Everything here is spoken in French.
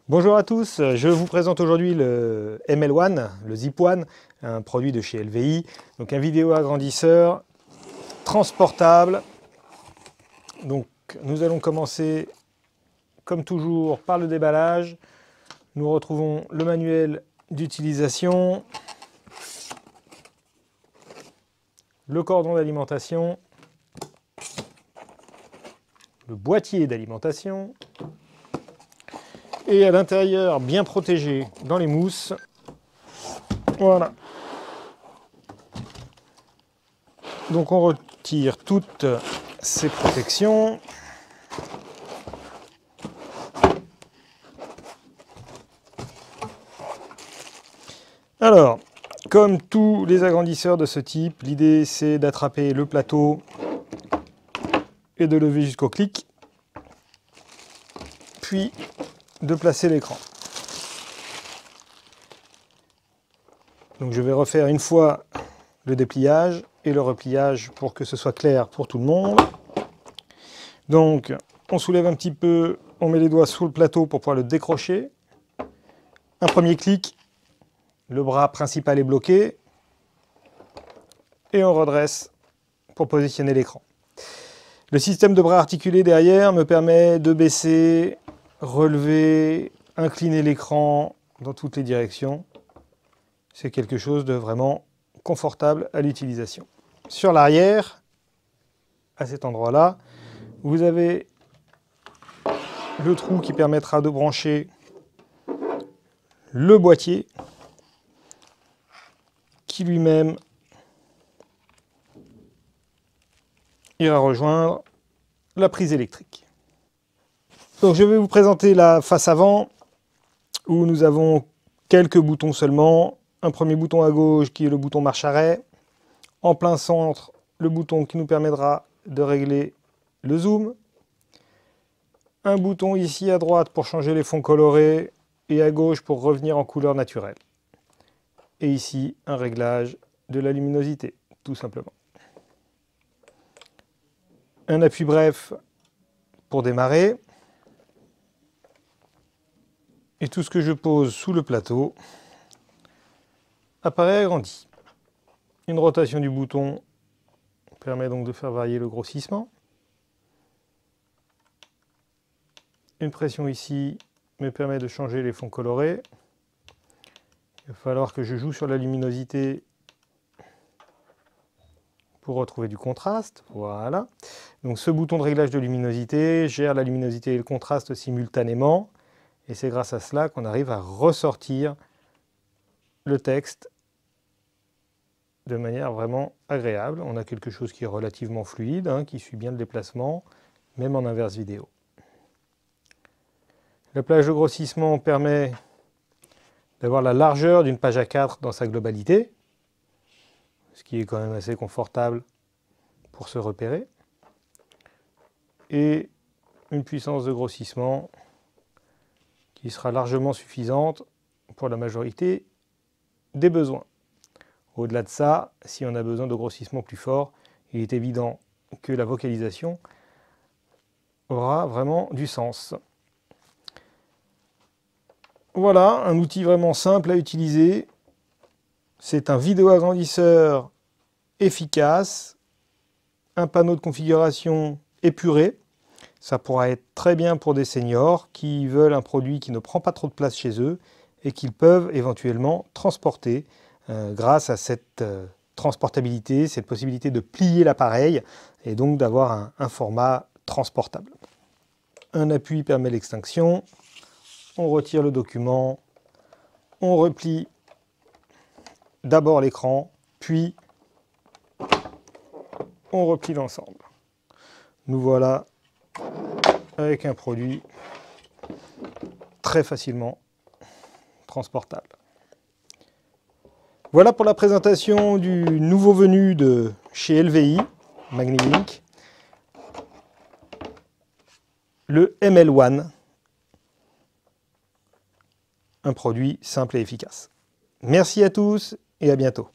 Bonjour à tous, je vous présente aujourd'hui le ML1, le Zip1, un produit de chez LVI, donc un vidéo agrandisseur transportable. Donc nous allons commencer comme toujours par le déballage. Nous retrouvons le manuel d'utilisation, le cordon d'alimentation, le boîtier d'alimentation, et à l'intérieur, bien protégé dans les mousses, voilà. Donc on retire toutes ces protections. Alors, comme tous les agrandisseurs de ce type, l'idée c'est d'attraper le plateau et de lever jusqu'au clic, puis de placer l'écran. Donc je vais refaire une fois le dépliage et le repliage pour que ce soit clair pour tout le monde. Donc on soulève un petit peu, on met les doigts sous le plateau pour pouvoir le décrocher. Un premier clic, le bras principal est bloqué et on redresse pour positionner l'écran. Le système de bras articulés derrière me permet de baisser, relever, incliner l'écran dans toutes les directions. C'est quelque chose de vraiment confortable à l'utilisation. Sur l'arrière, à cet endroit-là, vous avez le trou qui permettra de brancher le boîtier qui lui-même ira rejoindre la prise électrique. Donc je vais vous présenter la face avant où nous avons quelques boutons seulement. Un premier bouton à gauche qui est le bouton marche arrêt. En plein centre, le bouton qui nous permettra de régler le zoom. Un bouton ici à droite pour changer les fonds colorés et à gauche pour revenir en couleur naturelle. Et ici, un réglage de la luminosité, tout simplement. Un appui bref pour démarrer. Et tout ce que je pose sous le plateau apparaît agrandi. Une rotation du bouton permet donc de faire varier le grossissement. Une pression ici me permet de changer les fonds colorés. Il va falloir que je joue sur la luminosité pour retrouver du contraste. Voilà. Donc ce bouton de réglage de luminosité gère la luminosité et le contraste simultanément. Et c'est grâce à cela qu'on arrive à ressortir le texte de manière vraiment agréable. On a quelque chose qui est relativement fluide, qui suit bien le déplacement, même en inverse vidéo. La plage de grossissement permet d'avoir la largeur d'une page A4 dans sa globalité, ce qui est quand même assez confortable pour se repérer. Et une puissance de grossissement qui sera largement suffisante pour la majorité des besoins. Au-delà de ça, si on a besoin de grossissement plus fort, il est évident que la vocalisation aura vraiment du sens. Voilà, un outil vraiment simple à utiliser. C'est un vidéo agrandisseur efficace, un panneau de configuration épuré. Ça pourra être très bien pour des seniors qui veulent un produit qui ne prend pas trop de place chez eux et qu'ils peuvent éventuellement transporter grâce à cette transportabilité, cette possibilité de plier l'appareil et donc d'avoir un format transportable. Un appui permet l'extinction. On retire le document, on replie d'abord l'écran, puis on replie l'ensemble. Nous voilà avec un produit très facilement transportable. Voilà pour la présentation du nouveau venu de chez LVI, MagniLink, le ML1. Un produit simple et efficace. Merci à tous et à bientôt.